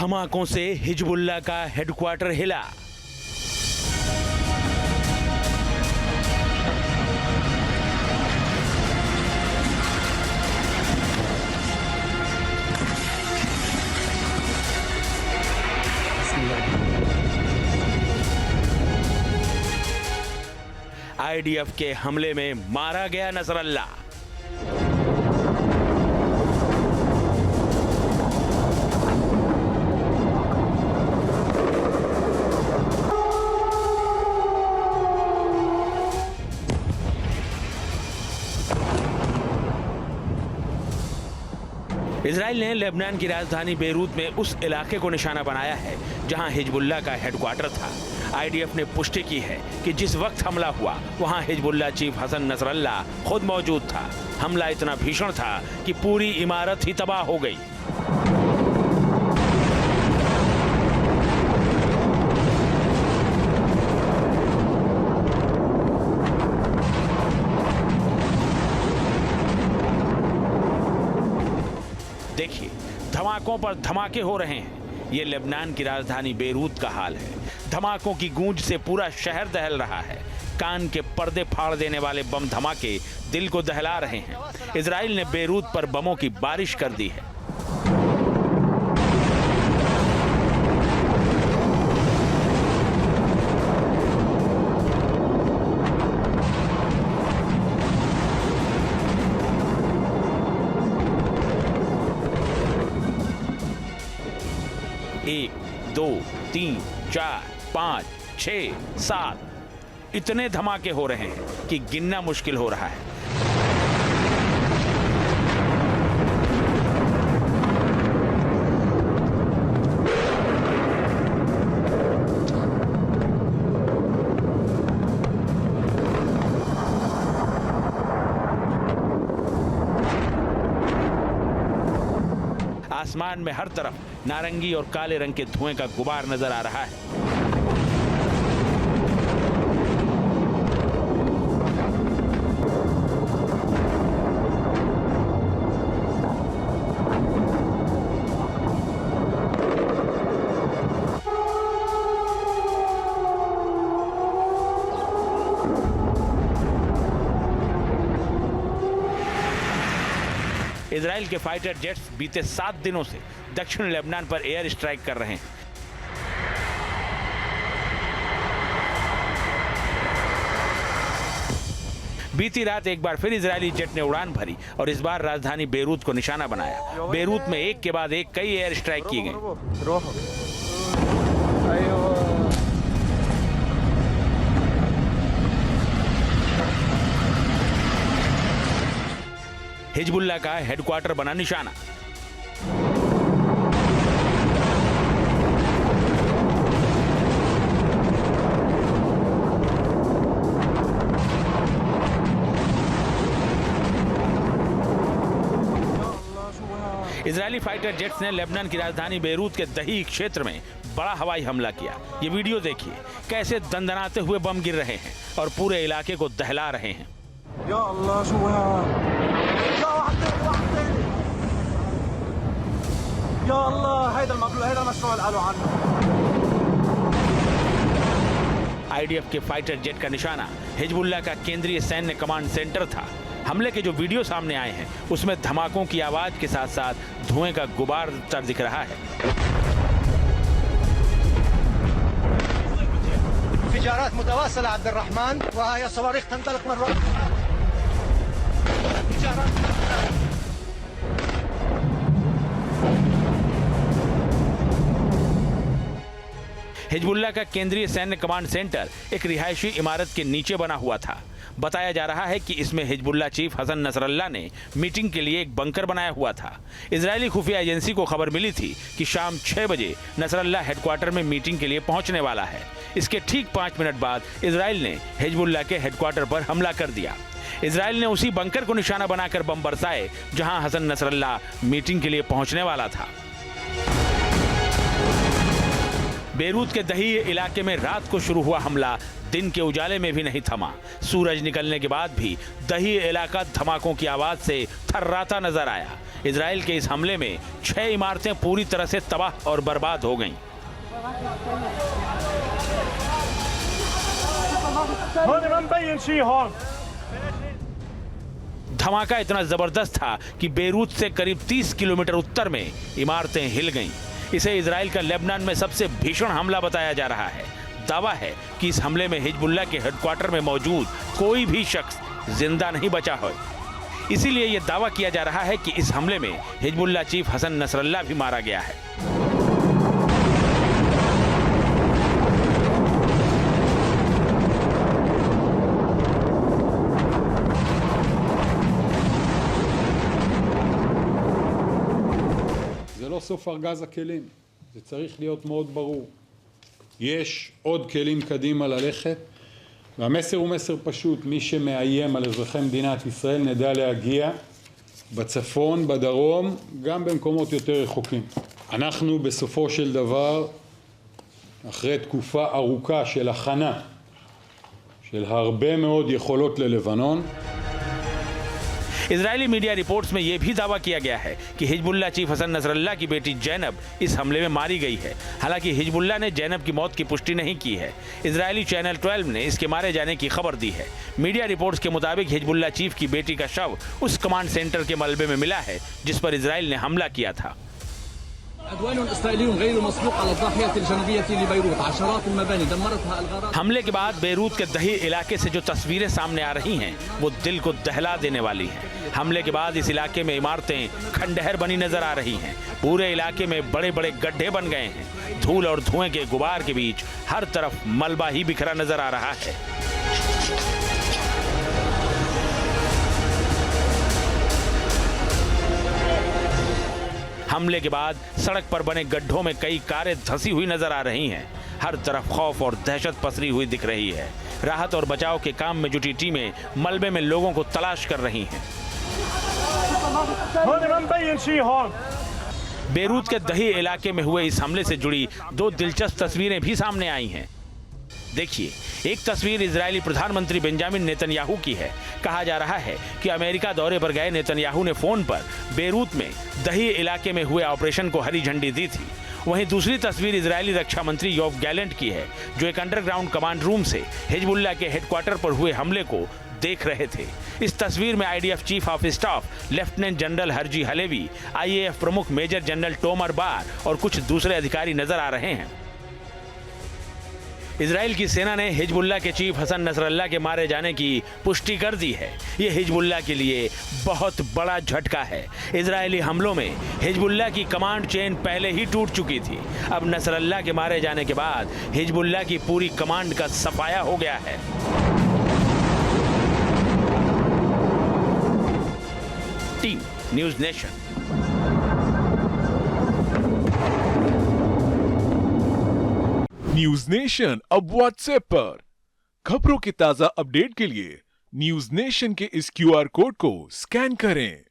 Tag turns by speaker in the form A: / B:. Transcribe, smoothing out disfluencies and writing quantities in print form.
A: धमाकों से हिजबुल्लाह का हेडक्वार्टर हिला। आईडीएफ के हमले में मारा गया नसरल्लाह। इजराइल ने लेबनान की राजधानी बेरूत में उस इलाके को निशाना बनाया है जहां हिजबुल्लाह का हेडक्वार्टर था। आईडीएफ ने पुष्टि की है कि जिस वक्त हमला हुआ वहां हिजबुल्लाह चीफ हसन नसरल्लाह खुद मौजूद था। हमला इतना भीषण था कि पूरी इमारत ही तबाह हो गई। देखिए, धमाकों पर धमाके हो रहे हैं। ये लेबनान की राजधानी बेरूत का हाल है। धमाकों की गूंज से पूरा शहर दहल रहा है। कान के पर्दे फाड़ देने वाले बम धमाके दिल को दहला रहे हैं। इजराइल ने बेरूत पर बमों की बारिश कर दी है। एक, दो, तीन, चार, पाँच, 6, 7 इतने धमाके हो रहे हैं कि गिनना मुश्किल हो रहा है। आसमान में हर तरफ नारंगी और काले रंग के धुएं का गुबार नजर आ रहा है। इजराइल के फाइटर जेट्स बीते 7 दिनों से दक्षिण लेबनान पर एयर स्ट्राइक कर रहे हैं। बीती रात एक बार फिर इजरायली जेट ने उड़ान भरी और इस बार राजधानी बेरूत को निशाना बनाया। बेरूत में एक के बाद एक कई एयर स्ट्राइक की गई। हिजबुल्लाह का हेडक्वार्टर बना निशाना। इजरायली फाइटर जेट्स ने लेबनान की राजधानी बेरूत के दही क्षेत्र में बड़ा हवाई हमला किया। ये वीडियो देखिए, कैसे दंदनाते हुए बम गिर रहे हैं और पूरे इलाके को दहला रहे हैं। या अल्लाह, या अल्लाह, आईडीएफ के फाइटर जेट का निशाना हिजबुल्लाह का केंद्रीय सैन्य कमांड सेंटर था। हमले के जो वीडियो सामने आए हैं उसमें धमाकों की आवाज के साथ साथ धुएं का गुबार तर दिख रहा है।
B: इंफिजारात मुतवासिला अब्दुल रहमान वहां सवारिख तंतलिक मर्रा।
A: हिजबुल्लाह का केंद्रीय सैन्य कमांड सेंटर एक रिहायशी इमारत के नीचे बना हुआ था। बताया जा रहा है कि इसमें हिजबुल्लाह चीफ हसन नसरल्लाह ने मीटिंग के लिए एक बंकर बनाया हुआ था। इजरायली खुफिया एजेंसी को खबर मिली थी कि शाम 6 बजे नसरल्लाह हेडक्वार्टर में मीटिंग के लिए पहुंचने वाला है। इसके ठीक 5 मिनट बाद इजराइल ने हिजबुल्लाह के हेडक्वार्टर पर हमला कर दिया। इजराइल ने उसी बंकर को निशाना बनाकर बम बरसाए जहां हसन नसरल्लाह मीटिंग के लिए पहुंचने वाला था। बेरूत के दही इलाके में रात को शुरू हुआ हमला दिन के उजाले में भी नहीं थमा। सूरज निकलने के बाद भी दही इलाका धमाकों की आवाज से थर्राता नजर आया। इजराइल के इस हमले में 6 इमारतें पूरी तरह से तबाह और बर्बाद हो गईं। धमाका इतना जबरदस्त था कि बेरूत से करीब 30 किलोमीटर उत्तर में इमारतें हिल गईं। इसे इजराइल का लेबनान में सबसे भीषण हमला बताया जा रहा है। दावा है कि इस हमले में हिजबुल्लाह के हेडक्वार्टर में मौजूद कोई भी शख्स जिंदा नहीं बचा है। इसीलिए यह दावा किया जा रहा है कि इस हमले में हिजबुल्लाह चीफ हसन नसरल्लाह भी मारा गया है।
C: זה לא סוף ארגז הכלים, זה צריך להיות מאוד ברור. יש עוד כלים קדימה ללכת, והמסר הוא מסר פשוט, מי שמאיים על אזרחי מדינת ישראל נדע להגיע בצפון, בדרום, גם במקומות יותר רחוקים. אנחנו בסופו של דבר, אחרי תקופה ארוכה של הכנה, של הרבה מאוד יכולות ללבנון,
A: इजरायली मीडिया रिपोर्ट्स में यह भी दावा किया गया है कि हिजबुल्लाह चीफ हसन नसरल्लाह की बेटी जैनब इस हमले में मारी गई है। हालांकि हिजबुल्लाह ने जैनब की मौत की पुष्टि नहीं की है। इजरायली चैनल 12 ने इसके मारे जाने की खबर दी है। मीडिया रिपोर्ट्स के मुताबिक हिजबुल्लाह चीफ की बेटी का शव उस कमांड सेंटर के मलबे में मिला है जिस पर इजराइल ने हमला किया था। हमले के बाद बेरूत के दही इलाके से जो तस्वीरें सामने आ रही हैं वो दिल को दहला देने वाली हैं। हमले के बाद इस इलाके में इमारतें खंडहर बनी नजर आ रही हैं। पूरे इलाके में बड़े बड़े गड्ढे बन गए हैं। धूल और धुएं के गुबार के बीच हर तरफ मलबा ही बिखरा नजर आ रहा है। हमले के बाद सड़क पर बने गड्ढों में कई कारें धंसी हुई नजर आ रही हैं। हर तरफ खौफ और दहशत पसरी हुई दिख रही है। राहत और बचाव के काम में जुटी टीमें मलबे में लोगों को तलाश कर रही हैं। बेरूत के दही इलाके में हुए इस हमले से जुड़ी 2 दिलचस्प तस्वीरें भी सामने आई हैं। देखिए, एक तस्वीर इजरायली प्रधानमंत्री बेंजामिन नेतन्याहू की है। कहा जा रहा है कि अमेरिका दौरे पर गए नेतन्याहू ने फोन पर बेरूत में दही इलाके में हुए ऑपरेशन को हरी झंडी दी थी। वहीं दूसरी तस्वीर इजरायली रक्षा मंत्री योव गैलेंट की है, जो एक अंडरग्राउंड कमांड रूम से हिजबुल्लाह के हेडक्वार्टर पर हुए हमले को देख रहे थे। इस तस्वीर में IDF chief of staff lieutenant general Harji Halevi, IAF प्रमुख मेजर जनरल टोमर बार और कुछ दूसरे अधिकारी नजर आ रहे हैं। इजराइल की सेना ने हिजबुल्लाह के चीफ हसन नसरल्लाह के मारे जाने की पुष्टि कर दी है। ये हिजबुल्लाह के लिए बहुत बड़ा झटका है। इजरायली हमलों में हिजबुल्लाह की कमांड चेन पहले ही टूट चुकी थी। अब नसरल्लाह के मारे जाने के बाद हिजबुल्लाह की पूरी कमांड का सफाया हो गया है। Team news nation.
D: News nation अब व्हाट्सएप पर खबरों के ताजा अपडेट के लिए न्यूज नेशन के इस क्यूआर कोड को स्कैन करें।